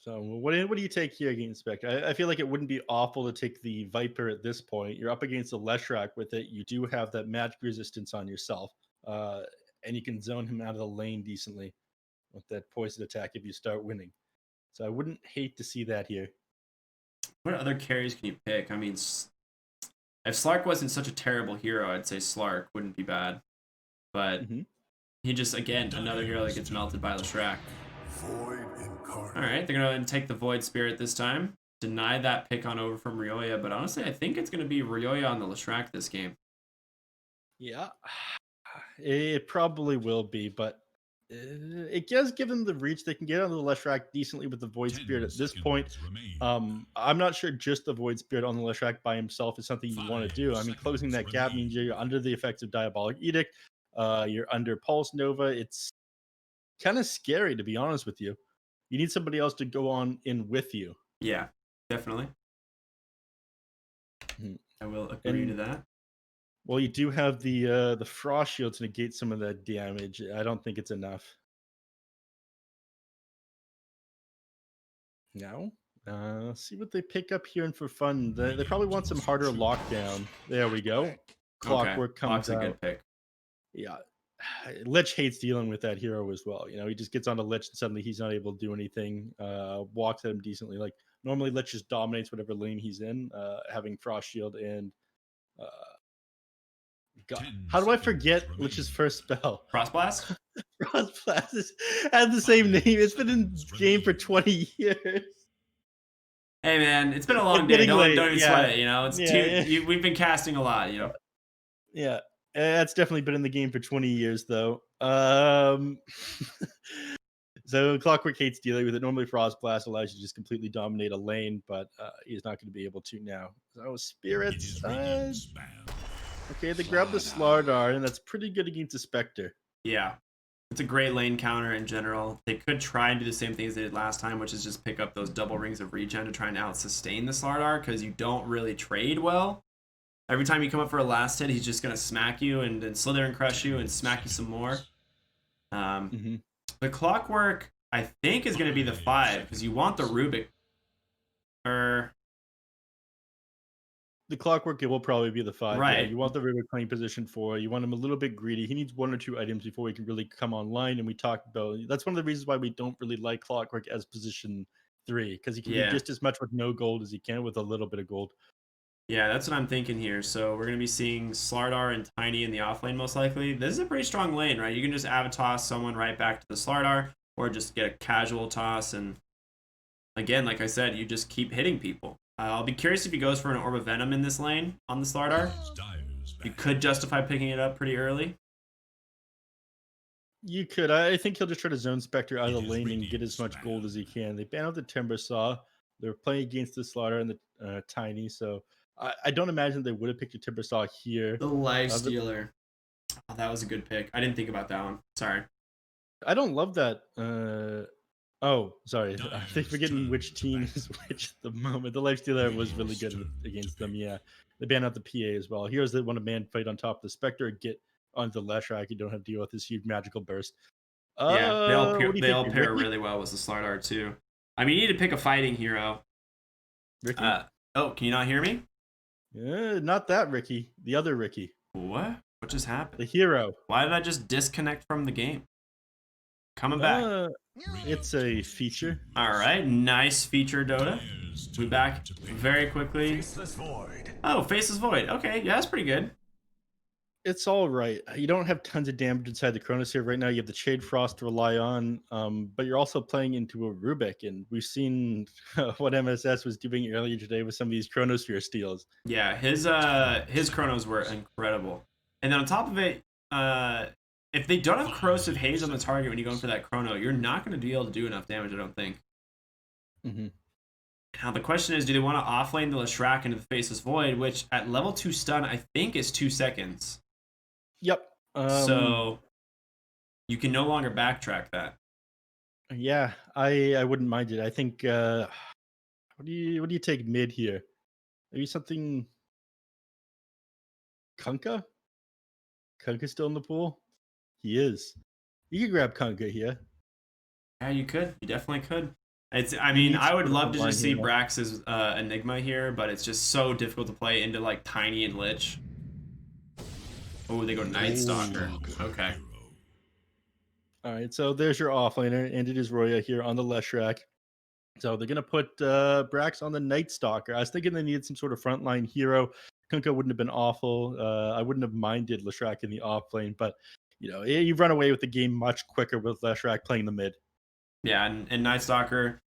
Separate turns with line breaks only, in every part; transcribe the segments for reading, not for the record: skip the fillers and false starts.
So what do you take here against Spectre? I feel like it wouldn't be awful to take the Viper at this point. You're up against the Leshrac with it. You do have that magic resistance on yourself, uh, and you can zone him out of the lane decently with that poison attack if you start winning. So I wouldn't hate to see that here.
What other carries can you pick? I mean, if Slark wasn't such a terrible hero, I'd say Slark wouldn't be bad. But
Hmm.
he just, again, another hero that gets melted by Leshrac. Alright, they're going to take the Void Spirit this time. Deny that pick on over from Ryoya, but honestly, I think it's going to be Ryoya on the Leshrac this game.
Yeah, it probably will be, but it does give them the reach. They can get on the Leshrac decently with the Void Spirit at this point. I'm not sure just the Void Spirit on the Leshrac by himself is something you want to do. I mean, closing that gap means you're under the effects of Diabolic Edict. You're under Pulse Nova. It's kind of scary, to be honest with you. You need somebody else to go on in with you.
Yeah, definitely.
Mhm.
I will agree to
And
that.
well, you do have the Frost Shield to negate some of that damage. I don't think it's enough. No. Let's see what they pick up here and for fun. They probably want some harder lockdown. There we go.
Okay,
Clockwork comes
Lock's a
out.
good pick.
Yeah. Lich hates dealing with that hero as well. He just gets onto Lich and suddenly he's not able to do anything. Walks at him decently. Like normally Lich just dominates whatever lane he's in, having Frost Shield and uh God. How do I forget Lich's first spell?
Frost Blast?
Frost Blast has the same name. It's been in game for 20 years.
Hey man, it's been a long
It's
day.
getting late.
Don't even
Yeah.
sweat it. It's
Yeah.
too.
Yeah.
We've been casting a lot.
Yeah. That's definitely been in the game for 20 years, though. So Clockwork hates dealing with it. Normally, Frost Blast allows you to just completely dominate a lane, but he's not going to be able to now. So Spirits. Okay, they grab the Slardar, and that's pretty good against the Spectre.
Yeah, it's a great lane counter in general. They could try and do the same thing as they did last time, which is just pick up those double rings of regen to try and out sustain the Slardar because you don't really trade well. Every time you come up for a last hit, he's just gonna smack you and then slither and crush you and smack you some more. Um,
Mm-hmm.
the Clockwork, I think, is gonna be the 5 because you want the Rubik. Or
The Clockwork, it will probably be the 5. Yeah,
right,
you want the River playing position 4. You want him a little bit greedy. He needs 1 or 2 items before he can really come online. And we talked about that's one of the reasons why we don't really like Clockwork as position 3 because he can do
yeah.
just as much with no gold as he can with a little bit of gold.
Yeah, that's what I'm thinking here. So we're going to be seeing Slardar and Tiny in the offlane most likely. This is a pretty strong lane, right? You can just Avatos someone right back to the Slardar or just get a casual toss. And again, like I said, you just keep hitting people. I'll be curious if he goes for an Orb of Venom in this lane on the Slardar. You could justify picking it up pretty early.
You could. I think he'll just try to zone Spectre out of the lane and get as much gold as he can. They ban out the Timber Saw. They're playing against the Slaughter and the Tiny, so I don't imagine they would have picked a Timber Saw here.
The Life
Uh,
Stealer. Oh, that was a good pick. I didn't think about that one. Sorry.
I don't love that. Oh, sorry. I think forgetting which team is which at the moment. The Lifestealer was really good against them. Yeah, they banned out the PA as well. Heroes that want a man fight on top of the Spectre get onto the Leshrac. You don't have to deal with this huge magical burst.
Yeah,
What do you
they
think,
all pair
Ricky?
really well with the Slardar too. I mean, you need to pick a fighting hero.
Ricky?
Uh, oh, can you not hear me?
Not that Ricky. The other Ricky.
What? What just happened?
The hero.
Why did I just disconnect from the game? Coming back.
Uh, it's a feature.
All right, nice feature, Dota. We back very quickly. Oh, Faceless Void. Okay, yeah, that's pretty good.
It's all right. You don't have tons of damage inside the Chronosphere right now. You have the Shade Frost to rely on, but you're also playing into a Rubik, and we've seen what MSS was doing earlier today with some of these Chronosphere steals.
Yeah, his chronos were incredible. And then on top of it, if they don't have corrosive haze on the target when you go in for that chrono, you're not going to be able to do enough damage. I don't think.
Mm-hmm.
Now the question is, do they want to offlane the Leshrac into the Faceless Void, which at level 2 stun I think is 2 seconds.
Yep.
So you can no longer backtrack that.
Yeah, I wouldn't mind it. I think. What do you take mid here? Maybe something. Kunkka? Kunkka still in the pool? He is. You could grab Kunkka here.
Yeah, you could. You definitely could. I
He
mean,
needs
I would
sort of
love to
frontline
just see
hero.
Brax's Enigma here, but it's just so difficult to play into like Tiny and Lich. Oh, they go Night Stalker. Okay.
All right, so there's your offlaner, and it is Roya here on the Leshrac. So they're gonna put Brax on the Night Stalker. I was thinking they needed some sort of frontline hero. Kunkka wouldn't have been awful. I wouldn't have minded Leshrac in the off lane, but you run away with the game much quicker with Leshrac playing the mid.
Yeah, and Night Stalker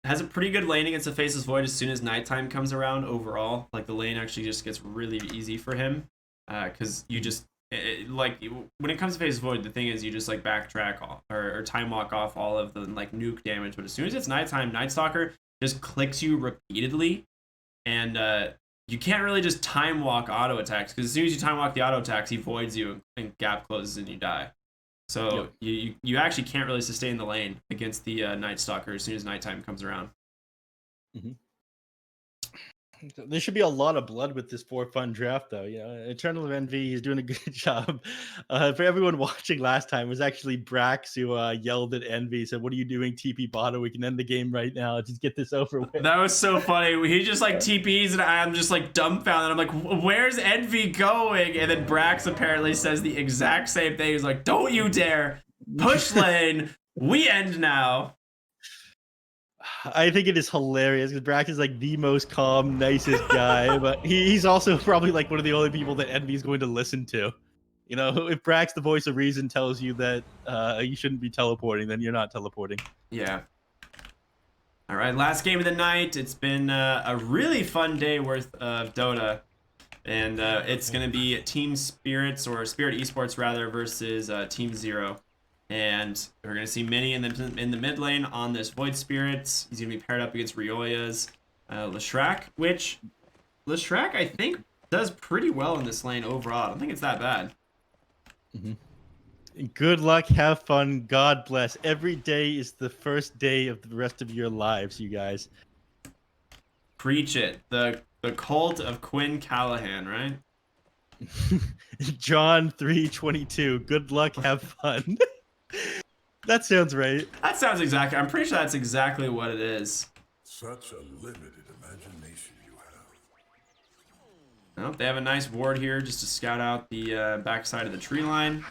has a pretty good lane against the Faceless Void as soon as nighttime comes around overall. Like, the lane actually just gets really easy for him. Because you just, when it comes to Faceless Void, the thing is you just, like, backtrack or time walk off all of the, like, nuke damage. But as soon as it's nighttime, Night Stalker just clicks you repeatedly. And you can't really just time walk auto attacks. Because as soon as you time walk the auto attacks, he voids you and gap closes and you die. So you actually can't really sustain the lane against the Night Stalker as soon as nighttime comes around.
Mm-hmm. There should be a lot of blood with this for fun draft, though. Eternal of Envy is doing a good job. For everyone watching last time, it was actually Brax who yelled at Envy, said, "What are you doing, TP Botto? We can end the game right now. Just get this over with."
That was so funny. He just like TPs and I'm just like dumbfounded. I'm like, where's Envy going? And then Brax apparently says the exact same thing. He's like, don't you dare push lane. We end now.
I think it is hilarious because Brax is like the most calm, nicest guy, but he's also probably like one of the only people that Envy is going to listen to. If Brax, the voice of reason, tells you that you shouldn't be teleporting, then you're not teleporting.
Yeah. All right, last game of the night. It's been a really fun day worth of Dota. And it's going to be Team Spirits, or Spirit Esports rather, versus Team Zero. And we're going to see Mini in the mid lane on this Void Spirits. He's going to be paired up against Rioya's Leshrac, which Leshrac, I think, does pretty well in this lane overall. I don't think it's that bad.
Mm-hmm. Good luck, have fun, God bless. Every day is the first day of the rest of your lives, you guys.
Preach it. The cult of Quinn Callahan, right?
John 3:22. Good luck, have fun. That sounds right.
That sounds exactly. I'm pretty sure that's exactly what it is.
Such a limited imagination you have.
Oh, they have a nice ward here just to scout out the backside of the tree line.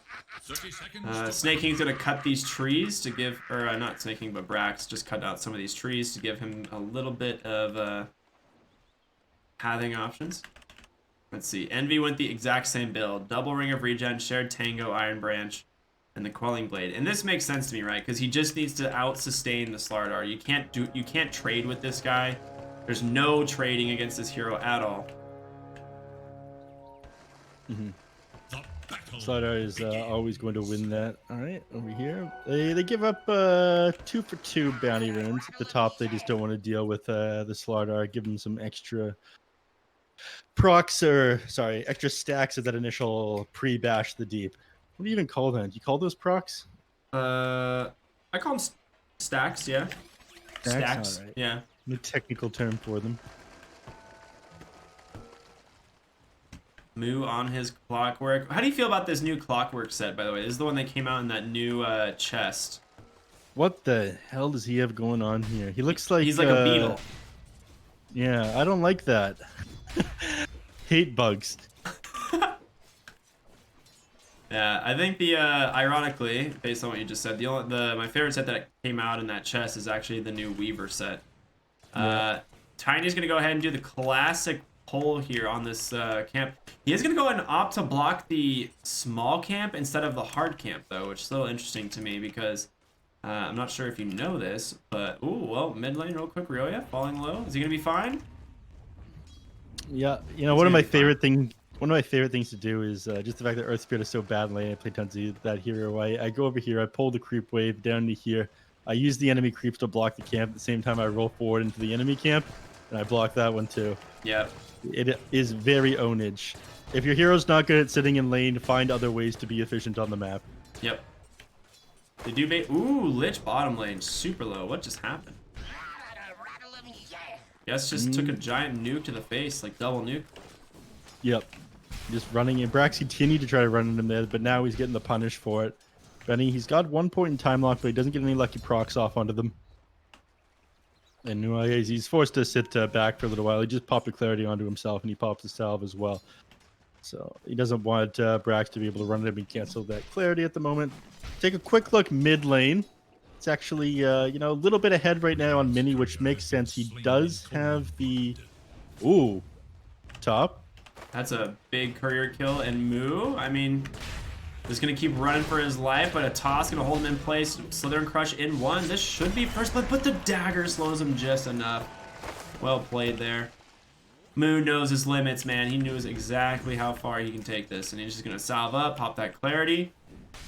Snake King's gonna cut these trees to give, or not Snake King, but Brax just cut out some of these trees to give him a little bit of pathing options. Let's see. Envy went the exact same build: double ring of regen, shared tango, iron branch, and the quelling blade. And this makes sense to me, right? Because he just needs to out sustain the Slardar. You can't trade with this guy. There's no trading against this hero at all.
Mm-hmm. Slardar is always going to win that. All right, over here. They give up 2 for 2 bounty runes. At the top, they just don't want to deal with the Slardar. Give them some extra procs, extra stacks of that initial pre-bash the deep. What do you even call them? Do you call those procs?
I call them stacks, yeah. Stacks,
right.
yeah.
No technical term for them.
Moo on his clockwork. How do you feel about this new clockwork set, by the way? This is the one that came out in that new chest.
What the hell does he have going on here? He looks like
he's like a beetle.
Yeah, I don't like that. Hate bugs.
Yeah, I think ironically, based on what you just said, my favorite set that came out in that chest is actually the new Weaver set. Yeah. Tiny's gonna go ahead and do the classic pull here on this camp. He is gonna go ahead and opt to block the small camp instead of the hard camp, though, which is a little interesting to me because I'm not sure if you know this, but mid lane real quick, Ryoya falling low. Is he gonna be fine?
Yeah, one of my favorite things to do is just the fact that Earth Spirit is so bad in lane. I play tons of that hero. I go over here, I pull the creep wave down to here. I use the enemy creeps to block the camp. At the same time, I roll forward into the enemy camp, and I block that one too.
Yeah.
It is very ownage. If your hero's not good at sitting in lane, find other ways to be efficient on the map.
Yep. They do make... Ooh, Lich bottom lane, super low. What just happened? Guess just took a giant nuke to the face, like double nuke.
Yep. Just running in. Brax continued to try to run him there, but now he's getting the punish for it. Benny, he's got 1 point in time lock, but he doesn't get any lucky procs off onto them. And he's forced to sit back for a little while. He just popped a clarity onto himself, and he pops the salve as well. So he doesn't want Brax to be able to run it and cancel that clarity at the moment. Take a quick look mid lane. It's actually a little bit ahead right now on Mini, which makes sense. He does have the top.
That's a big courier kill, and Moo, I mean, just gonna keep running for his life, but a toss gonna hold him in place. Slither and Crush in one. This should be first blood, but the dagger slows him just enough. Well played there. Moo knows his limits, man. He knows exactly how far he can take this, and he's just gonna salve up, pop that clarity,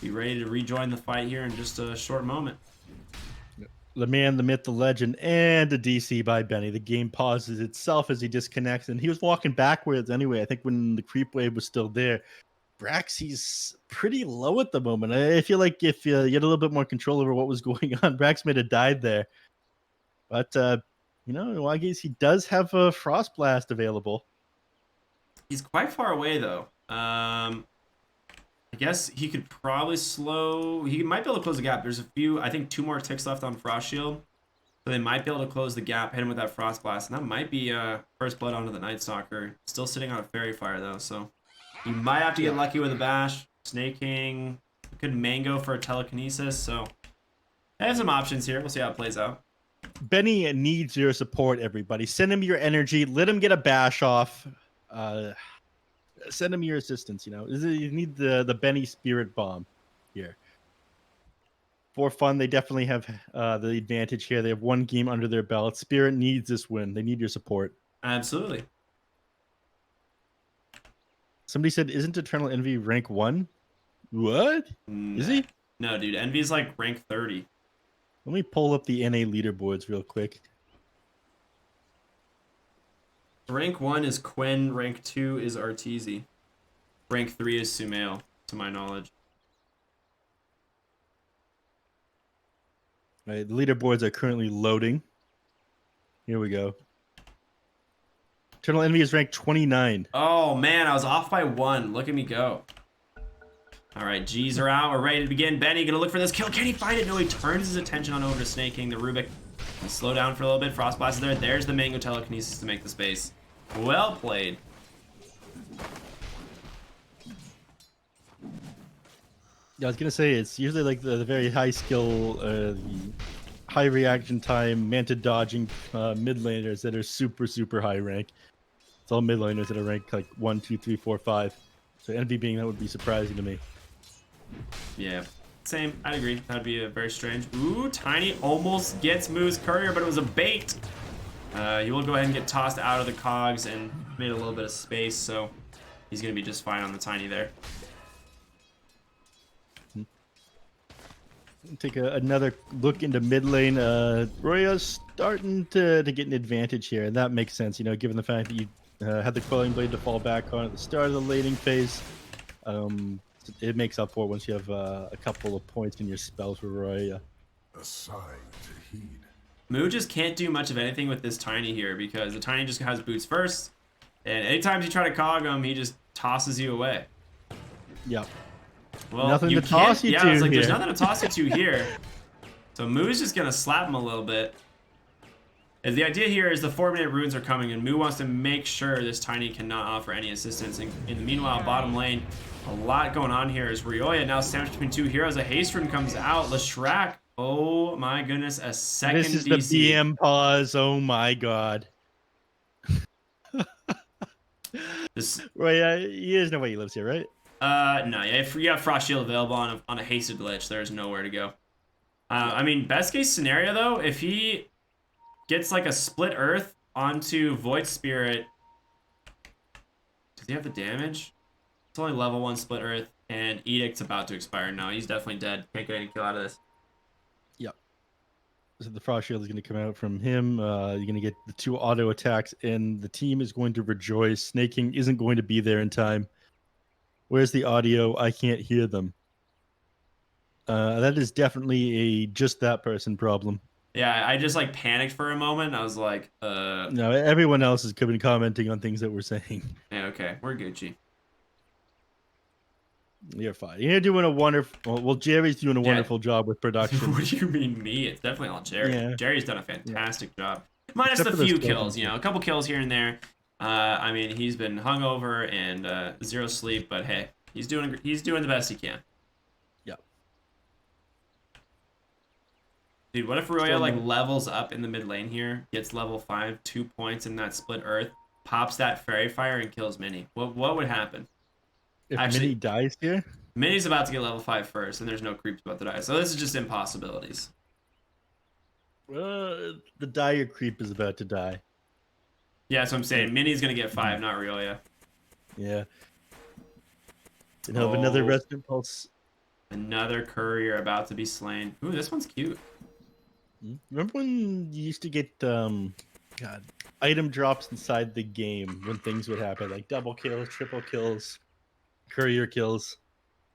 be ready to rejoin the fight here in just a short moment.
The man, the myth, the legend, and a DC by Benny. The game pauses itself as he disconnects, and he was walking backwards anyway. I think when the creep wave was still there. Brax, he's pretty low at the moment. I feel like if you had a little bit more control over what was going on, Brax might have died there. But, Wagis, he does have a Frost Blast available.
He's quite far away, though. I guess he could probably he might be able to close the gap. There's I think 2 more ticks left on Frost Shield. So they might be able to close the gap, hit him with that Frost Blast. And that might be first blood onto the Night Stalker. Still sitting on a Fairy Fire, though, so you might have to get lucky with a bash. Snake King could mango for a telekinesis, so I have some options here. We'll see how it plays out.
Benny needs your support, everybody. Send him your energy. Let him get a bash off. Send him your assistance. You need the Benny Spirit Bomb here. For fun, they definitely have the advantage here. They have 1 game under their belt. Spirit needs this win. They need your support.
Absolutely.
Somebody said, isn't Eternal Envy rank 1? What? Is he?
No, dude. Envy's like rank 30.
Let me pull up the NA leaderboards real quick.
Rank 1 is Quinn. Rank 2 is Arteezy. Rank 3 is Sumail, to my knowledge.
All right, the leaderboards are currently loading. Here we go. Eternal Envy is ranked 29.
Oh, man, I was off by 1. Look at me go. All right, G's are out. We're ready to begin. Benny gonna look for this kill. Can he find it? No, he turns his attention on over to Snake King, the Rubik. And slow down for a little bit. Frost Blast is there. There's the Mango Telekinesis to make the space. Well played.
Yeah, I was gonna say it's usually like the very high skill, high reaction time, manta dodging mid laners that are super high rank. It's all mid laners that are ranked like 1, 2, 3, 4, 5. So Envy being that would be surprising to me.
Yeah, same. I'd agree. That'd be a very strange. Ooh, Tiny almost gets Moo's courier, but it was a bait. He will go ahead and get tossed out of the cogs and made a little bit of space, so he's gonna be just fine on the Tiny there.
Take another look into mid lane. Roya's starting to get an advantage here, and that makes sense, given the fact that you had the Quelling Blade to fall back on at the start of the laning phase. It makes up for it once you have a couple of points in your spells for Roya.
A sign to heed.
Moo just can't do much of anything with this Tiny here because the Tiny just has boots first, and anytime you try to cog him, he just tosses you away.
Yeah.
Well,
nothing to toss you to.
Yeah, it's like
here.
there's nothing to toss you to here. So Moo's just gonna slap him a little bit. And the idea here is the 4-minute runes are coming, and Moo wants to make sure this Tiny cannot offer any assistance. And in the meanwhile, bottom lane, a lot going on here as Ryoya now sandwiched between 2 heroes. A haste rune comes out. Leshrac, oh my goodness, a second
This is
DC.
the BM pause. Oh my god. Roya, there's no way he lives here, right?
No, yeah, if you have Frost Shield available on a hasted Lich, there's nowhere to go. I mean, best case scenario though, if he gets like a split earth onto Void Spirit, does he have the damage? It's only level 1 split earth, and Edict's about to expire now. He's definitely dead. Can't get any kill out of this.
Yep. So the Frost Shield is going to come out from him. You're going to get the 2 auto attacks, and the team is going to rejoice. Snake King isn't going to be there in time. Where's the audio? I can't hear them. That is definitely a just that person problem.
Yeah, I just like panicked for a moment. I was like,
No, everyone else has been commenting on things that we're saying.
yeah, okay, we're Gucci.
You're fine. You're doing a wonderful. Well, Jerry's doing a wonderful job with production.
What do you mean me? It's definitely all Jerry.
Yeah.
Jerry's done a fantastic job. Minus
Except
the
for those
few
skeletons,
kills, you know, a couple kills here and there. I mean, he's been hungover and 0 sleep, but hey, he's doing the best he can.
Yeah.
Dude, what if Roya like levels up in the mid lane here, gets level 5, 2 points in that split earth, pops that fairy fire and kills Mini? What would happen?
If Mini dies here,
Mini's about to get level 5 first, and there's no creeps about to die. So this is just impossibilities.
the dire creep is about to die.
Yeah, that's what I'm saying. Mini's gonna get 5, not Riolia.
Yeah. And have another Resonant Pulse.
Another courier about to be slain. Ooh, this one's cute.
Remember when you used to get God, item drops inside the game when things would happen, like double kills, triple kills, courier kills?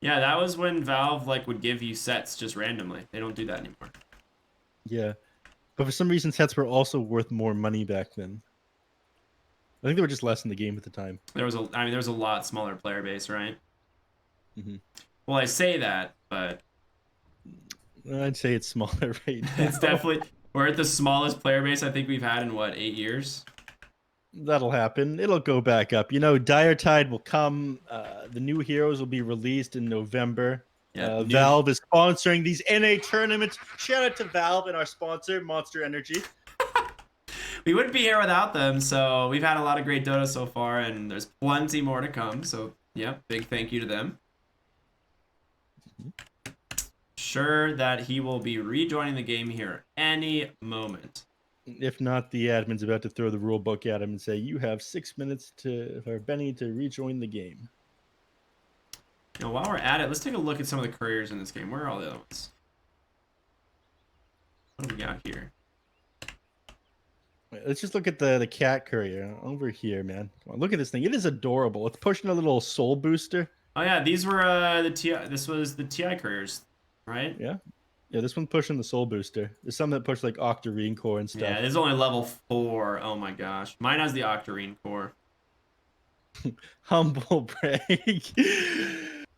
Yeah, that was when Valve like would give you sets just randomly. They don't do that anymore.
Yeah. But for some reason, sets were also worth more money back then. I think they were just less in the game at the time.
There was a lot smaller player base, right?
Mm-hmm.
Well, I say that, but
I'd say it's smaller right now.
it's definitely we're at the smallest player base I think we've had in what, 8 years?
That'll happen. It'll go back up. You know, Dire Tide will come. The new heroes will be released in November.
Yeah,
Valve is sponsoring these NA tournaments. Shout out to Valve and our sponsor, Monster Energy.
We wouldn't be here without them, so we've had a lot of great Dota so far, and there's plenty more to come, so yeah, big thank you to them. Sure that he will be rejoining the game here any moment.
If not, the admin's about to throw the rule book at him and say, you have 6 minutes for Benny to rejoin the game.
You know, while we're at it, let's take a look at some of the couriers in this game. Where are all the other ones? What do we got here?
Let's just look at the cat courier over here, man. Come on, look at this thing. It is adorable. It's pushing a little soul booster.
Oh yeah, these were the TI. This was the TI couriers, right?
Yeah. Yeah, this one's pushing the soul booster. There's some that push like Octarine core and stuff.
Yeah, this is only level 4. Oh my gosh. Mine has the Octarine core.
Humble brag.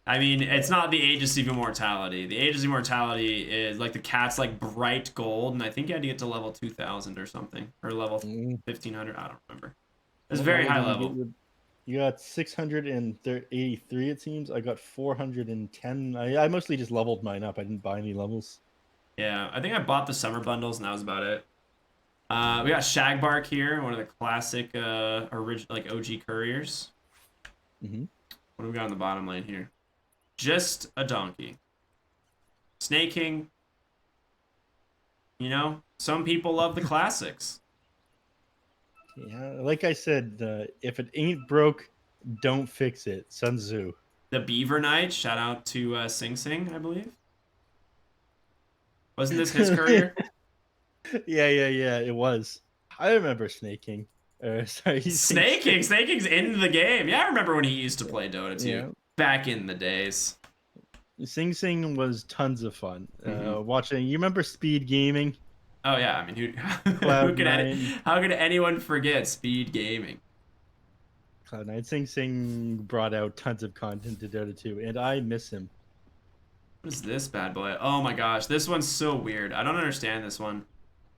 I mean, it's not the Aegis of Immortality. The Aegis of Immortality is like the cat's like bright gold, and I think you had to get to level 2000 or something, or level 1500. I don't remember. It's very high level.
You got 683, it seems. I got 410. I mostly just leveled mine up. I didn't buy any levels.
Yeah, I think I bought the summer bundles, and that was about it. We got Shagbark here, one of the classic, original like OG couriers. What do we got on the bottom lane here? Just a donkey. Snake King. You know, some people love the classics.
Yeah, like I said, if it ain't broke, don't fix it. Sun Tzu.
The Beaver Knight. Shout out to Sing Sing, I believe. Wasn't this his courier?
Yeah, it was. I remember Snake King. Sorry,
Snake King. Snake King's in the game. Yeah, I remember when he used to play Dota too. Yeah. Back in the days.
Sing Sing was tons of fun. Watching. You remember Speed Gaming?
Oh yeah, I mean, how could anyone forget Speed Gaming?
Cloud9. Sing Sing brought out tons of content to Dota 2, and I miss him.
What is this bad boy? Oh my gosh, this one's so weird. I don't understand this one.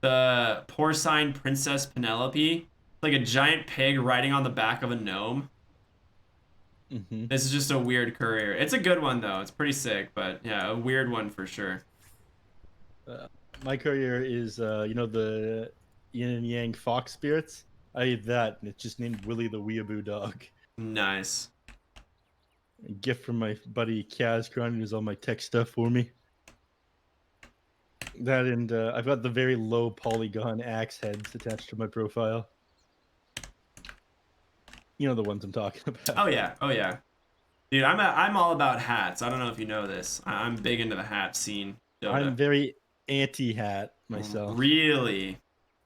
The porcine Princess Penelope, like a giant pig riding on the back of a gnome. This is just a weird courier. It's a good one though. It's pretty sick, but yeah, a weird one for sure.
My courier is, you know, the Yin and Yang fox spirits. I ate that, and it's just named Willie the Weeaboo dog.
Nice.
A gift from my buddy Kaz Kron, who does all my tech stuff for me. That, and I've got the very low polygon axe heads attached to my profile. You know the ones I'm talking about.
Oh yeah, oh yeah. Dude, I'm all about hats. I don't know if you know this. I'm big into the hat scene. Dota.
I'm very anti-hat myself.
Really?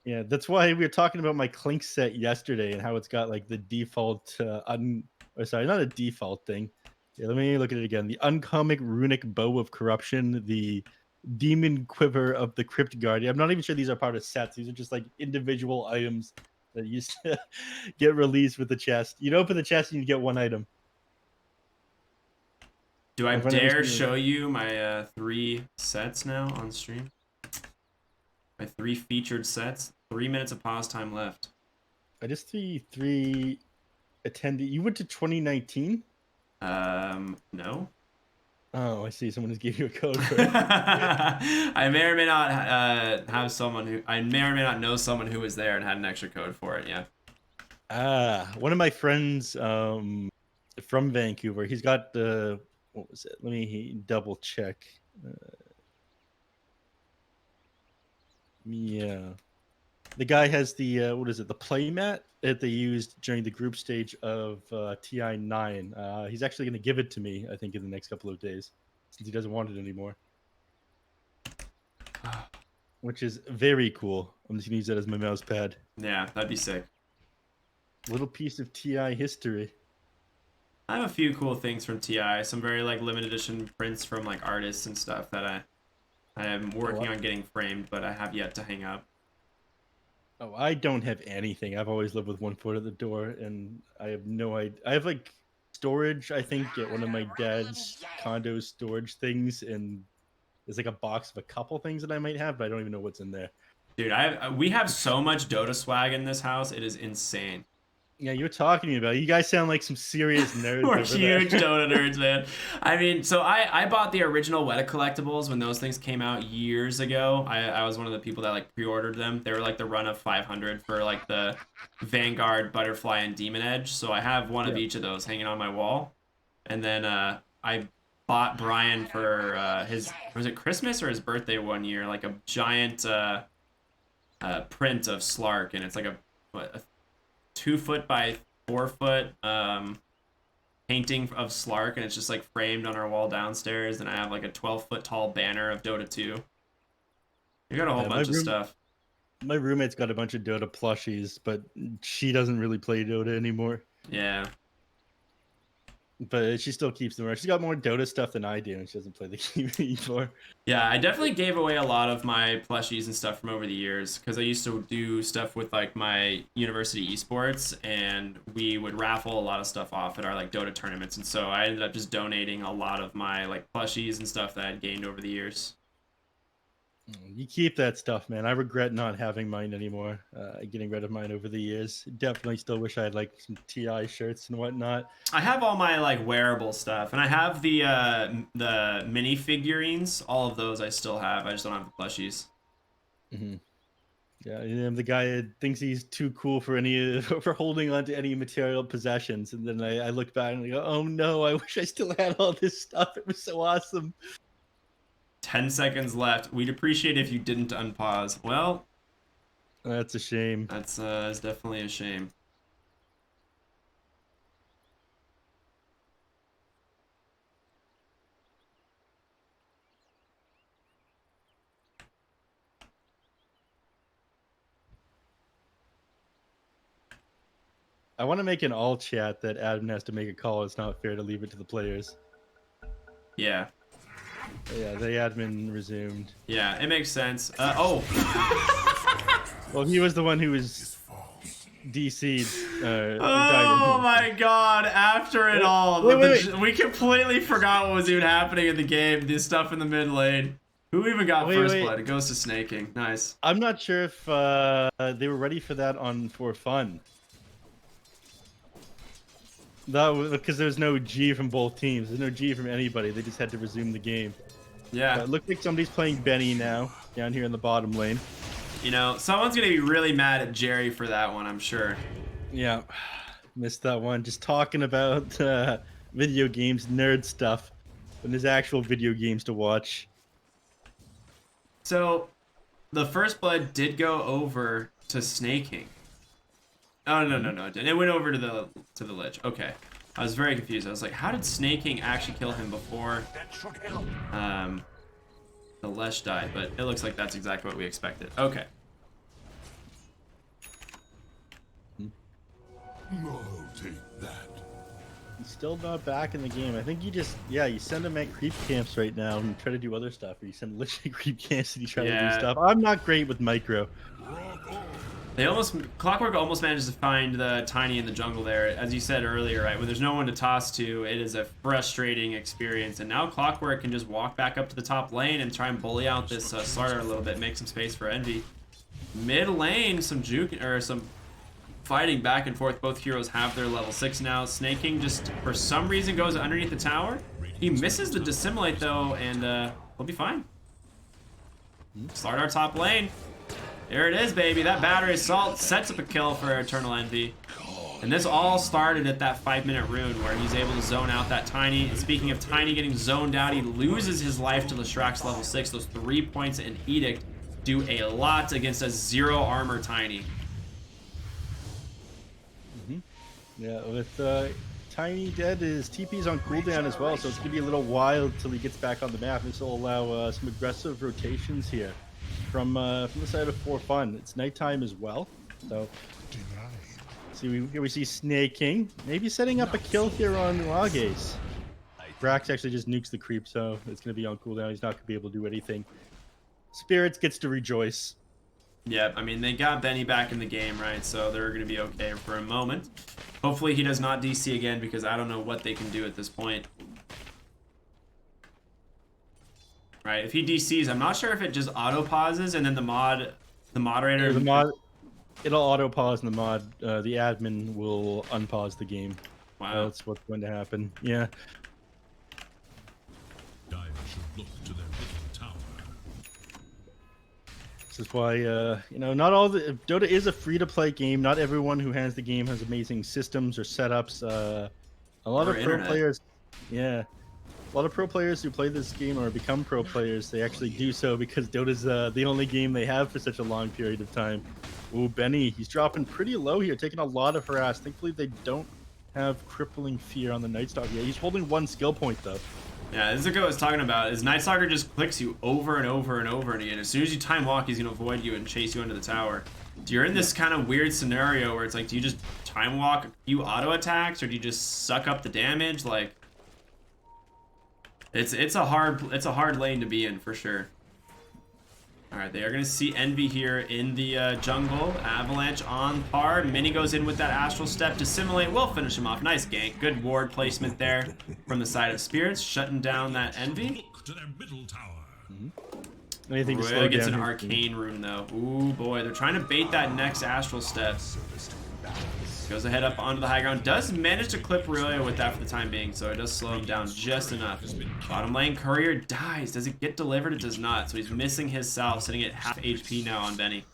Yeah, that's why we were talking about my Clink set yesterday and how it's got like the default sorry, not a default thing. Yeah, let me look at it again. The uncomic runic bow of corruption, the demon quiver of the crypt guardian. I'm not even sure these are part of sets. These are just like individual items that used to get released with the chest. You'd open the chest and you'd get one item.
Do I
I've run every
dare
single-
show you my 3 sets now on stream? My 3 featured sets. 3 minutes of pause time left.
I just see 3 attendee. You went to 2019?
No.
Oh, I see. Someone just gave you a code for it.
I may or may not have someone who I may or may not know someone who was there and had an extra code for it. Yeah.
One of my friends from Vancouver. He's got the what was it? Let me double check. Yeah. The guy has the what is it? The playmat that they used during the group stage of TI9. He's actually going to give it to me, I think, in the next couple of days, since he doesn't want it anymore. Which is very cool. I'm just going to use that as my mouse pad.
Yeah, that'd be sick.
Little piece of TI history.
I have a few cool things from TI. Some very like limited edition prints from like artists and stuff that I am working on getting framed, but I have yet to hang up.
Oh, I don't have anything. I've always lived with one foot at the door, and I have no idea. I have like storage, I think, at one of my dad's condo storage things, and there's like a box of a couple things that I might have, but I don't even know what's in there.
Dude, we have so much Dota swag in this house. It is insane.
Yeah, you're talking about it. You guys sound like some serious nerds.
We're
over
huge
there.
Dota nerds, man. I mean, so I bought the original Weta collectibles when those things came out years ago. I was one of the people that like pre-ordered them. They were like the run of 500 for like the Vanguard, Butterfly, and Demon Edge. So I have one of each of those hanging on my wall. And then I bought Brian for was it Christmas or his birthday one year, like a giant print of Slark, and it's like a 2-foot by 4-foot painting of Slark, and it's just like framed on our wall downstairs. And I have like a 12-foot tall banner of Dota 2. You got a whole bunch of stuff.
My roommate's got a bunch of Dota plushies, but she doesn't really play Dota anymore.
Yeah.
But she still keeps them around. She's got more Dota stuff than I do, and she doesn't play the game anymore.
Yeah, I definitely gave away a lot of my plushies and stuff from over the years, because I used to do stuff with like my university esports, and we would raffle a lot of stuff off at our like Dota tournaments, and so I ended up just donating a lot of my like plushies and stuff that I'd gained over the years.
You keep that stuff, man. I regret not having mine anymore. Getting rid of mine over the years. Definitely still wish I had like some TI shirts and whatnot.
I have all my like wearable stuff, and I have the mini figurines. All of those I still have. I just don't have the plushies.
Mm-hmm. Yeah, I'm the guy that thinks he's too cool for any for holding on to any material possessions, and then I look back and I go, "Oh no, I wish I still had all this stuff. It was so awesome."
10 seconds left. We'd appreciate if you didn't unpause. Well,
that's a shame.
That's definitely a shame.
I want to make an all chat that Adam has to make a call. It's not fair to leave it to the players.
Yeah.
Yeah, the admin resumed.
Yeah, it makes sense. Oh.
Well, he was the one who was DC'd.
Oh my god, after it all.
Wait.
We completely forgot what was even happening in the game. This stuff in the mid lane. Who even got first blood? It goes to snaking. Nice.
I'm not sure if they were ready for that on For Fun. That was because there's no G from both teams. There's no G from anybody. They just had to resume the game.
Yeah.
It looks like somebody's playing Benny now, down here in the bottom lane.
You know, someone's going to be really mad at Jerry for that one, I'm sure.
Yeah. Missed that one. Just talking about video games, nerd stuff. When there's actual video games to watch.
So, the first blood did go over to snaking. Oh, no, it didn't. It went over to the ledge. Okay. I was very confused. I was like, how did snaking actually kill him before the Lesh died? But it looks like that's exactly what we expected. Okay.
No, take that.
He's still not back in the game. I think you just, you send him at creep camps right now and try to do other stuff. Or you send literally creep camps and you try to do stuff. I'm not great with micro.
Clockwork almost manages to find the Tiny in the jungle there, as you said earlier, right? When there's no one to toss to, it is a frustrating experience. And now Clockwork can just walk back up to the top lane and try and bully out this Slardar a little bit, make some space for Envy. Mid lane, some fighting back and forth. Both heroes have their level 6 now. Snaking just, for some reason, goes underneath the tower. He misses the dissimulate though, and we'll be fine. Slardar top lane. There it is, baby. That battery assault sets up a kill for Eternal Envy. And this all started at that 5-minute rune where he's able to zone out that Tiny. And speaking of Tiny getting zoned out, he loses his life to Leshrax's level 6. Those 3 points in Edict do a lot against a 0 armor Tiny.
Yeah, with Tiny dead, his TP's on cooldown as well, so it's going to be a little while till he gets back on the map. This will allow some aggressive rotations here from the side of For Fun. It's nighttime as well, so see we see Snaking maybe setting up a kill here on Lages. Brax actually just nukes the creep, so it's going to be on cooldown. He's not going to be able to do anything. Spirits gets to rejoice.
Yeah, I mean, they got Benny back in the game, right? So they're going to be okay for a moment. Hopefully he does not DC again, because I don't know what they can do at this point. Right, if he DCs, I'm not sure if it just auto pauses and then the moderator.
It'll auto pause, and the admin will unpause the game.
Wow,
that's what's going to happen. Yeah.
Dire should look to their middle tower.
This is why not all the Dota is a free-to-play game. Not everyone who has the game has amazing systems or setups. A lot of pro players, yeah. A lot of pro players who play this game or become pro players, they actually do so because Dota's the only game they have for such a long period of time. Ooh, Benny, he's dropping pretty low here, taking a lot of harass. Thankfully, they don't have Crippling Fear on the Night Stalker yet. He's holding 1 skill point, though.
Yeah, this is what I was talking about, is Night Stalker just clicks you over and over and over again. As soon as you time walk, he's going to avoid you and chase you into the tower. You're in this kind of weird scenario where it's like, do you just time walk a few auto attacks, or do you just suck up the damage? Like, it's a hard lane to be in for sure. All right, they are going to see Envy here in the jungle. Avalanche on par. Mini goes in with that Astral Step to simulate. We'll finish him off. Nice gank. Good ward placement there from the side of Spirits, shutting down that Envy.
Look to their middle tower.
Anything to slow
gets
down
an
here.
arcane rune though. Ooh boy, they're trying to bait that next Astral Step. Goes ahead up onto the high ground. Does manage to clip Aurelia with that for the time being, so it does slow him down just enough. Bottom lane, Courier dies. Does it get delivered? It does not. So he's missing his self, sitting at half HP now on Benny.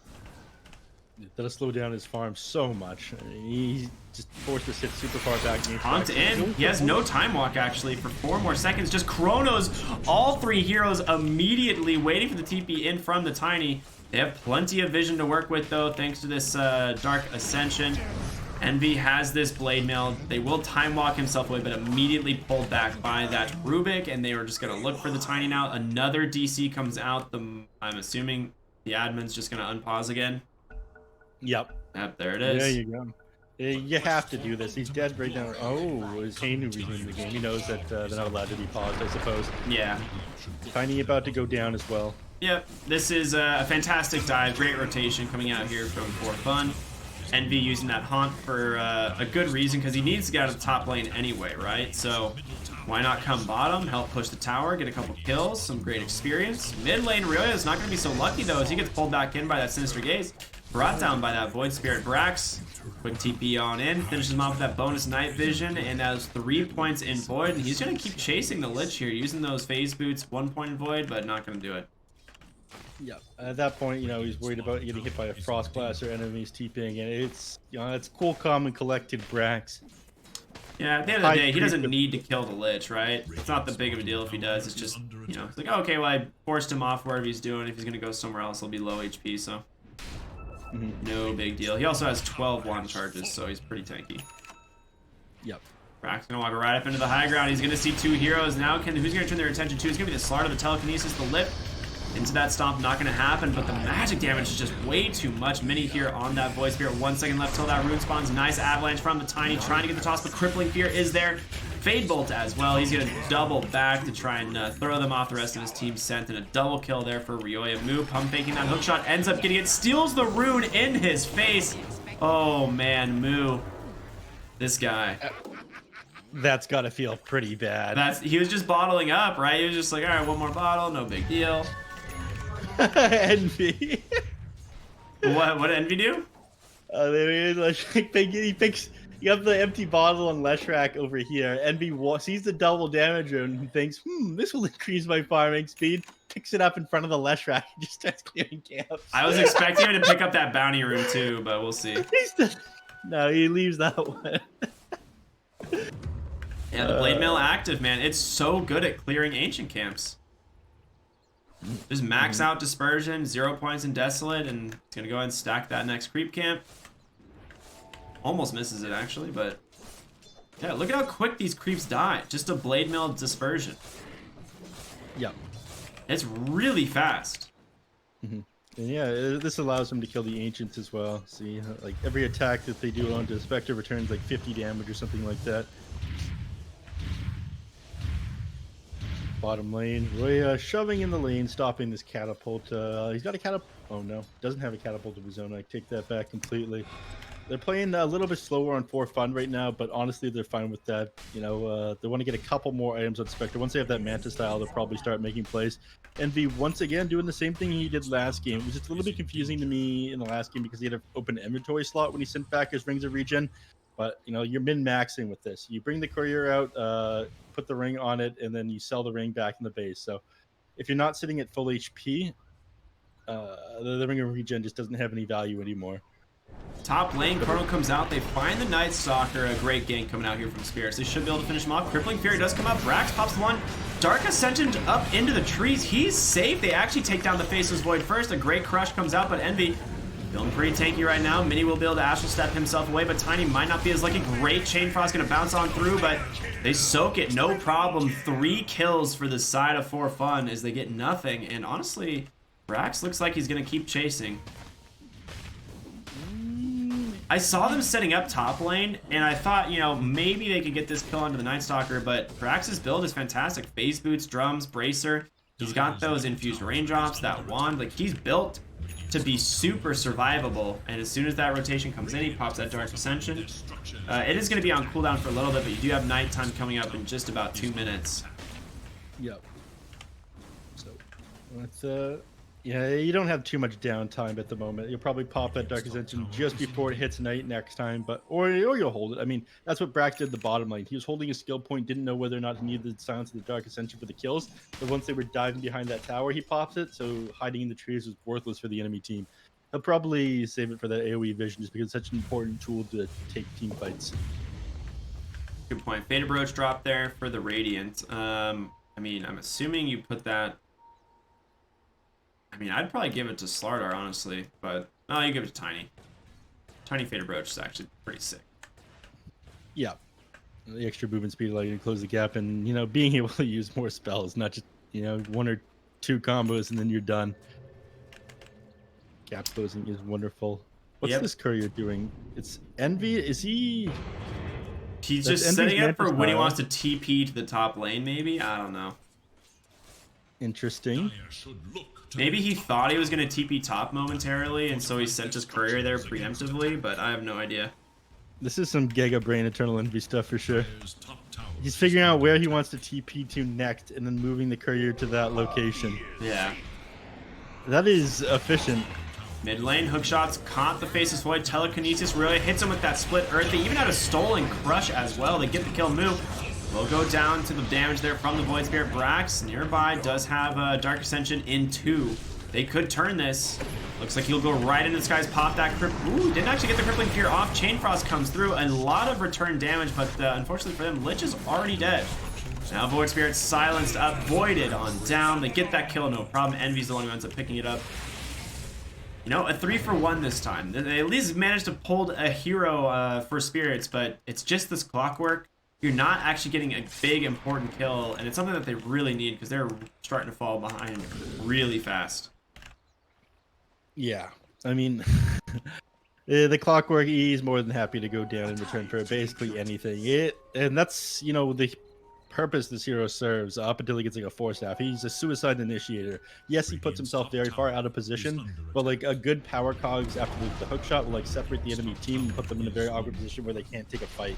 That'll slow down his farm so much. He's just forced to sit super far back.
Honked in. He has no time walk actually for 4 more seconds. Just Chronos. All 3 heroes immediately waiting for the TP in from the Tiny. They have plenty of vision to work with though, thanks to this Dark Ascension. Envy has this blade mail. They will time walk himself away, but immediately pulled back by that Rubik, and they were just gonna look for the Tiny now. Another DC comes out. I'm assuming the admin's just gonna unpause again.
Yep.
Yep, there it is.
There you go. You have to do this. He's dead right now. Oh, it's Kane who resumed the game. He knows that they're not allowed to be paused, I suppose.
Yeah.
Tiny about to go down as well.
Yep, this is a fantastic dive. Great rotation coming out here from For Fun. Envy using that haunt for a good reason, because he needs to get out of the top lane anyway, right? So why not come bottom, help push the tower, get a couple kills, some great experience. Mid lane Aurelia is not going to be so lucky though, as he gets pulled back in by that Sinister Gaze. Brought down by that Void Spirit Brax. Quick TP on in, finishes him off with that bonus night vision, and has 3 points in Void. And he's going to keep chasing the Lich here, using those phase boots, 1 point in Void, but not going to do it.
Yeah, at that point, he's worried about getting hit by a Frost Blast or enemies TPing, and it's cool, calm, and collected Brax.
Yeah, at the end of the day, he doesn't need to kill the Lich, right? It's not that big of a deal if he does. It's just, it's like, okay, well, I forced him off wherever he's doing. If he's going to go somewhere else, he'll be low HP, so no big deal. He also has 12 wand charges, so he's pretty tanky.
Yep.
Brack's gonna walk right up into the high ground. He's gonna see 2 heroes now. Who's gonna turn their attention to? It's gonna be the Slardar, the Telekinesis, the Lip. Into that stomp, not gonna happen, but the magic damage is just way too much. Mini here on that Void Spirit. 1 second left till that rune spawns. Nice avalanche from the Tiny, trying to get the toss, but Crippling Fear is there. Fade Bolt as well. He's going to double back to try and throw them off the rest of his team's scent, and a double kill there for Ryoya. Mu pump faking that hookshot, ends up getting it, steals the rune in his face. Oh man, Mu. This guy.
That's got to feel pretty bad.
He was just bottling up, right? He was just like, all right, one more bottle, no big deal.
Envy.
What did Envy do?
He picks. You have the empty bottle on Leshrac over here. Envy sees the double damage and thinks, this will increase my farming speed. Picks it up in front of the Leshrac and just starts clearing camps.
I was expecting him to pick up that bounty rune too, but we'll see.
No, he leaves that one.
Yeah, the Blade Mail active, man. It's so good at clearing ancient camps. Just max out Dispersion, 0 points in Desolate, and it's going to go ahead and stack that next creep camp. Almost misses it, actually, but... yeah, look at how quick these creeps die. Just a Blade Mail Dispersion.
Yep.
It's really fast.
And yeah, this allows them to kill the Ancients as well. See, like every attack that they do onto a Spectre returns like 50 damage or something like that. Bottom lane, Roya shoving in the lane, stopping this catapult. He's got a catapult. Oh no, doesn't have a catapult of his own. I take that back completely. They're playing a little bit slower on for fun right now, but honestly, they're fine with that. You know, they want to get a couple more items on Spectre. Once they have that Manta style, they'll probably start making plays. Envy, once again, doing the same thing he did last game. It was just a little bit confusing to me in the last game because he had an open inventory slot when he sent back his Rings of Regen. But, you know, you're min-maxing with this. You bring the courier out, put the ring on it, and then you sell the ring back in the base. So if you're not sitting at full HP, the Ring of Regen just doesn't have any value anymore.
Top lane, Chrono comes out. They find the Night Stalker. A great gank coming out here from Spirits. They should be able to finish him off. Crippling Fury does come up. Brax pops the one. Dark Ascension up into the trees. He's safe. They actually take down the Faceless Void first. A great crush comes out, but Envy feeling pretty tanky right now. Mini will be able to Astral Step himself away, but Tiny might not be as lucky. Great Chain Frost going to bounce on through, but they soak it. No problem. 3 kills for the side of For Fun as they get nothing. And honestly, Brax looks like he's going to keep chasing. I saw them setting up top lane, and I thought, you know, maybe they could get this kill onto the Night Stalker, but Brax's build is fantastic. Phase Boots, Drums, Bracer. He's got those infused raindrops, that wand. Like, he's built to be super survivable, and as soon as that rotation comes in, he pops that Dark Ascension. It is going to be on cooldown for a little bit, but you do have nighttime coming up in just about 2 minutes.
Yep. So, with yeah, you don't have too much downtime at the moment. You'll probably pop that Dark Ascension just before it hits night next time, but or you'll hold it. I mean, that's what Brax did the bottom lane. He was holding a skill point, didn't know whether or not he needed the silence of the Dark Ascension for the kills, but once they were diving behind that tower, he pops it, so hiding in the trees was worthless for the enemy team. He'll probably save it for that AoE vision just because it's such an important tool to take team fights.
Good point. Fated Brooch drop there for the Radiant. I mean, I'm assuming you put that... I mean, I'd probably give it to Slardar, honestly, but no, you give it to Tiny. Tiny Fated Brooch is actually pretty sick.
Yeah, the extra movement speed allows you to close the gap, and you know, being able to use more spells, not just 1 or 2 combos and then you're done. Gap closing is wonderful. What's this courier doing? It's Envy. Is he?
He's just setting up for when he wants to TP to the top lane, maybe. I don't know.
Interesting.
Maybe he thought he was going to TP top momentarily, and so he sent his courier there preemptively, but I have no idea.
This is some Giga Brain Eternal Envy stuff for sure. He's figuring out where he wants to TP to next, and then moving the courier to that location.
Yeah.
That is efficient.
Mid lane, hook shots, caught the Faceless Void, Telekinesis really hits him with that split earth. They even had a stolen crush as well. They get the kill move. We'll go down to the damage there from the Void Spirit. Brax nearby does have a Dark Ascension in 2. They could turn this. Looks like he'll go right into this guy's pop that crip. Ooh, didn't actually get the Crippling Fear off. Chain Frost comes through. A lot of return damage, but unfortunately for them, Lich is already dead. Now Void Spirit silenced up, voided on down. They get that kill, no problem. Envy's the one who ends up picking it up. You know, a 3-for-1 this time. They at least managed to pull a hero for Spirits, but it's just this clockwork. You're not actually getting a big important kill, and it's something that they really need because they're starting to fall behind really fast.
Yeah, I mean, The Clockwork E is more than happy to go down in return for basically anything. And that's the purpose this hero serves up until he gets like a 4-staff. He's a suicide initiator. Yes, he puts himself very far out of position, but like a good power cogs after the hook shot will like separate the enemy team and put them in a very awkward position where they can't take a fight.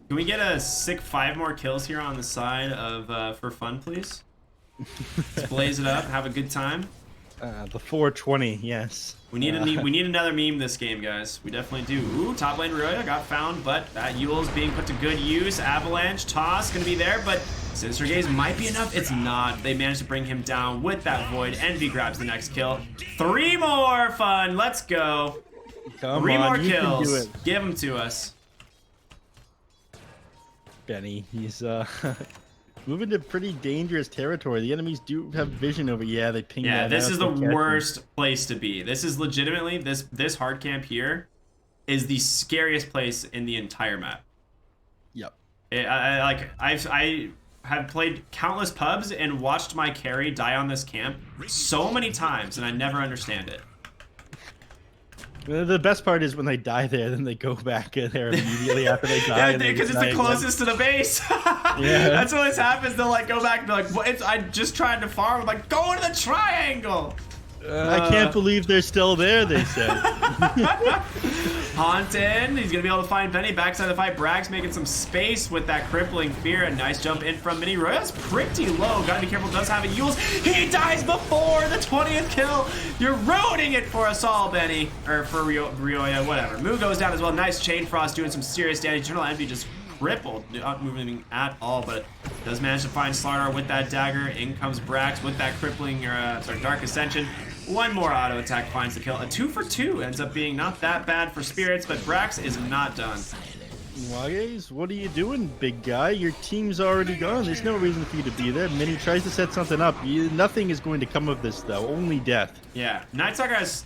Can we get a sick 5 more kills here on the side of for fun, please? Let's blaze it up, have a good time.
The 420, yes.
We need another meme this game, guys. We definitely do. Ooh, top lane Roya got found, but that Yule's being put to good use. Avalanche, toss, gonna be there, but Sinister Gaze might be enough. It's not. They managed to bring him down with that Void. Envy grabs the next kill. 3 more fun. Let's go.
Come
3
on,
more
you can do
kills.
it.
Give them to us.
Benny, he's moving to pretty dangerous territory. The enemies do have vision over. Yeah, they ping.
Yeah,
that
this
out,
is
they
the
catch him.
worst place to be. This is legitimately this hard camp here is the scariest place in the entire map.
Yep.
I have played countless pubs and watched my carry die on this camp so many times, and I never understand it.
The best part is when they die there, then they go back in there immediately after they die.
Yeah, because it's the closest to the base.
Yeah.
That's what always happens. They'll like go back and be like, "What? I just tried to farm." I'm like, go into the triangle.
I can't believe they're still there, they said.
Haunted, he's gonna be able to find Benny backside the fight. Bragg's making some space with that crippling fear. A nice jump in from Mini. Roya's pretty low. Gotta be careful, does have a Yules. He dies before the 20th kill. You're ruining it for us all, Benny. Or for Ryoya, whatever. Moo goes down as well. Nice Chain Frost doing some serious damage. Eternal Envy just crippled, not moving at all, but does manage to find Slardar with that dagger. In comes Brax with that crippling, Dark Ascension. 1 more auto attack finds the kill. A 2 for 2 ends up being not that bad for Spirits, but Brax is not done.
Wages, what are you doing, big guy? Your team's already gone. There's no reason for you to be there. Mini tries to set something up. Nothing is going to come of this, though. Only death.
Yeah, Nightstalker has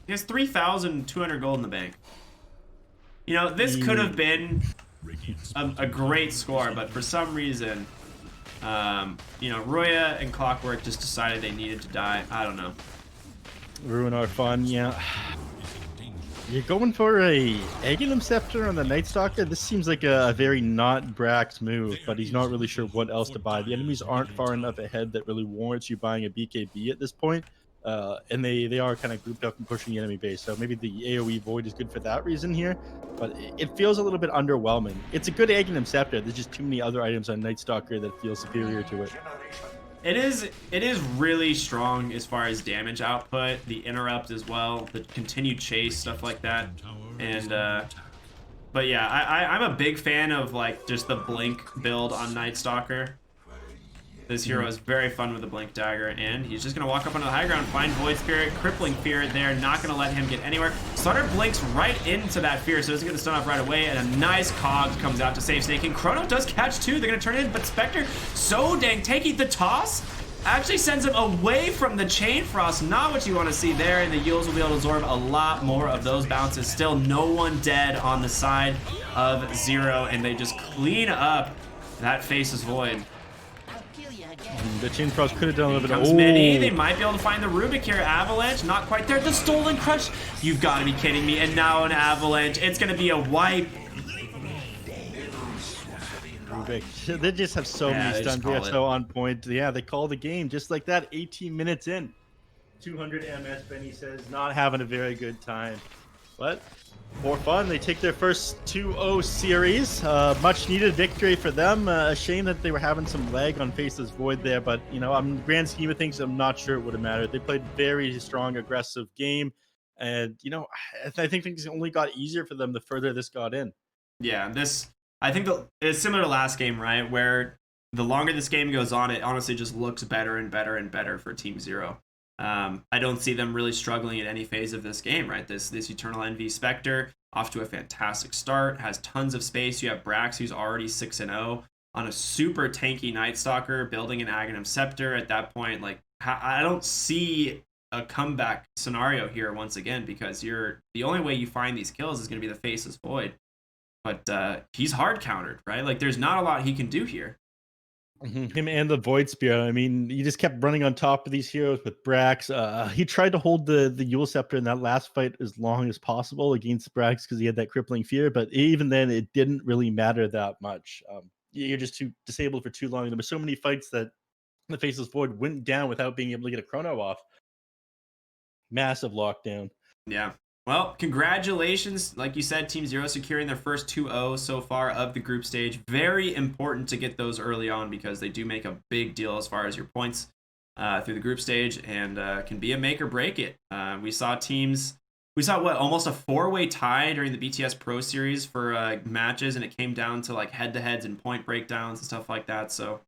3,200 gold in the bank. You know, this could have been a great score, but for some reason, Roya and Clockwork just decided they needed to die. I don't know.
Ruin our fun, yeah. You're going for a Aghanim Scepter on the Night Stalker? This seems like a very not Brax move, but he's not really sure what else to buy. The enemies aren't far enough ahead that really warrants you buying a BKB at this point. And they are kind of grouped up and pushing the enemy base, so maybe the AoE Void is good for that reason here, but it feels a little bit underwhelming. It's a good Aghanim Scepter, there's just too many other items on Night Stalker that feel superior to it.
It is really strong as far as damage output, the interrupt as well, the continued chase, stuff like that, and but yeah, I'm a big fan of like just the blink build on Night Stalker. This hero is very fun with the Blink Dagger, and he's just going to walk up onto the high ground, find Void Spirit, Crippling Fear there, not going to let him get anywhere. Slardar blinks right into that Fear, so doesn't get the stun off right away, and a nice Cog comes out to save Snake, and Chrono does catch too. They're going to turn it in, but Spectre, so dang tanky. The toss actually sends him away from the Chain Frost, not what you want to see there, and the Yules will be able to absorb a lot more of those bounces. Still no one dead on the side of Zero, and they just clean up that Faceless Void.
The Chain Frost could have done a little bit
Comes Mini. They might be able to find the Rubik here. Avalanche, not quite there. The Stolen Crush. You've got to be kidding me. And now an Avalanche. It's going to be a wipe.
Rubik. They just have so many stuns. They are so on point. Yeah, they call the game just like that. 18 minutes in. 200 MS, Benny says, not having a very good time. But for fun, they take their first 2-0 series. Much needed victory for them. A shame that they were having some lag on Faceless Void there, but on grand scheme of things, I'm not sure it would have mattered. They played very strong, aggressive game, and I think things only got easier for them the further this got in.
Yeah, I think it's similar to last game, right? Where the longer this game goes on, it honestly just looks better and better and better for Team Zero. I don't see them really struggling at any phase of this game, right? This Eternal Envy Spectre off to a fantastic start, has tons of space. You have Brax, who's already 6-0 on a super tanky Night Stalker, building an Aghanim Scepter. At that point, like, I don't see a comeback scenario here once again, because the only way you find these kills is going to be the Faceless Void. But he's hard countered, right? Like, there's not a lot he can do here.
Him and the Void Spear. I mean, he just kept running on top of these heroes with Brax. He tried to hold the Yule Scepter in that last fight as long as possible against Brax because he had that crippling fear. But even then, it didn't really matter that much. You're just too disabled for too long. There were so many fights that the Faceless Void went down without being able to get a chrono off. Massive lockdown.
Yeah. Well, congratulations. Like you said, Team Zero securing their first 2-0 so far of the group stage. Very important to get those early on because they do make a big deal as far as your points through the group stage and can be a make or break it. We saw almost a 4-way tie during the BTS Pro Series for matches, and it came down to like head-to-heads and point breakdowns and stuff like that. So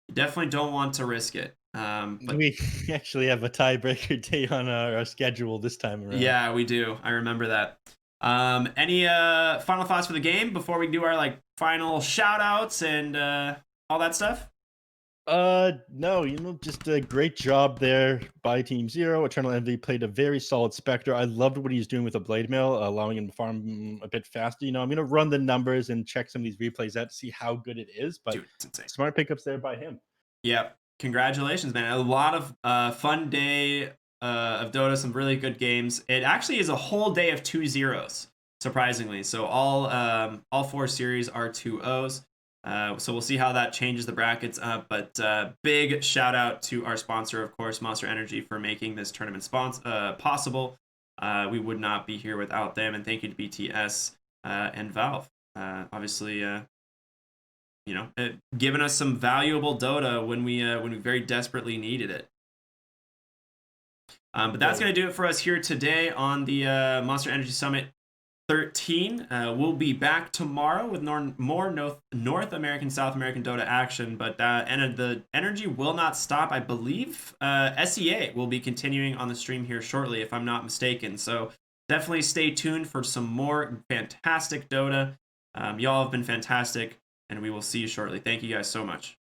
you definitely don't want to risk it. But
we actually have a tiebreaker day on our schedule this time around.
yeah, we do. I remember that. Any final thoughts for the game before we do our like final shout outs and all that stuff?
No, just a great job there by Team Zero. Eternal Envy played a very solid Spectre. I loved what he's doing with the Blade Mail, allowing him to farm a bit faster. I'm going to run the numbers and check some of these replays out to see how good it is, but
Dude, it's insane.
Smart pickups there by him.
Yeah, congratulations, man. A lot of fun day of Dota, some really good games. It actually is a whole day of 2-0s, surprisingly. So all 4 series are 2-0s. So we'll see how that changes the brackets up. But big shout out to our sponsor, of course, Monster Energy, for making this tournament possible. We would not be here without them. And thank you to BTS and Valve. Obviously, giving us some valuable Dota when we very desperately needed it. But that's going to do it for us here today on the Monster Energy Summit 13. We'll be back tomorrow with more North American, South American Dota action, but the energy will not stop. I believe SEA will be continuing on the stream here shortly, if I'm not mistaken. So definitely stay tuned for some more fantastic Dota. Y'all have been fantastic, and we will see you shortly. Thank you guys so much.